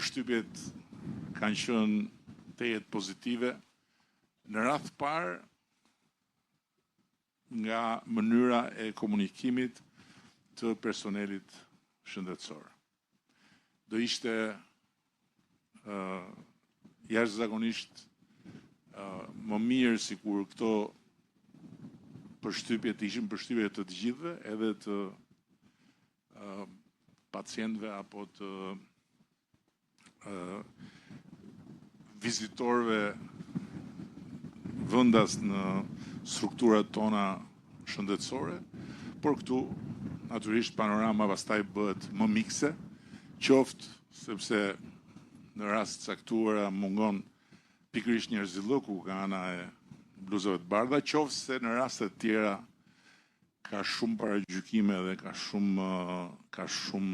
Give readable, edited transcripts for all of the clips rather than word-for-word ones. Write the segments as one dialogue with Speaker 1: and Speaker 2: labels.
Speaker 1: përshtypjet kanë qenë tejet pozitive. Në radh parë nga mënyra e komunikimit të personelit shëndetësor. Do ishte jashtëzakonisht më mirë sikur këto përshtypjet ishin përshtypje të të gjithëve, edhe të pacientëve apo të vizitorëve vendas në strukturat tona shëndetësore, por këtu natyrisht panorama pastaj bëhet më mikse, qoftë sepse në rast caktuara mungon pikërisht njerëzilloku nga ana e bluzave të bardha, qoftë se në raste të tjera ka shumë paragjykime dhe ka shumë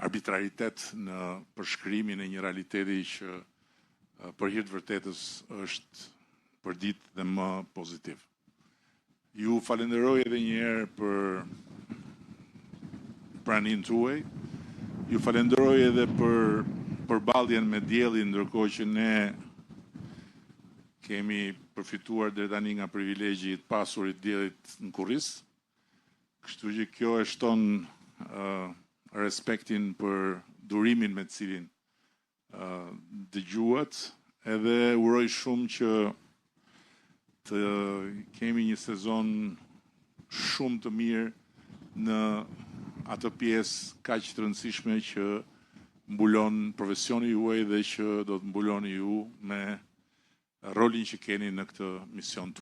Speaker 1: arbitraritet në përshkrimin e një realiteti që për hir të vërtetës është përdit dhe më pozitiv. Ju falenderoj edhe një herë për praninë tuaj. Ju falenderoj edhe për përballjen me diellin, ndërkohë që ne kemi përfituar deri tani nga privilegji i pasurit diellit në Kurris. Kështu që kjo e shton respektin për durimin me të cilin dëgjuat, edhe uroj shumë që të kemi një sezon shumë të mirë në atë pjesë kaq të rëndësishme që mbulon profesioni juaj dhe që do të mbuloni ju me rolin që keni në këtë mision.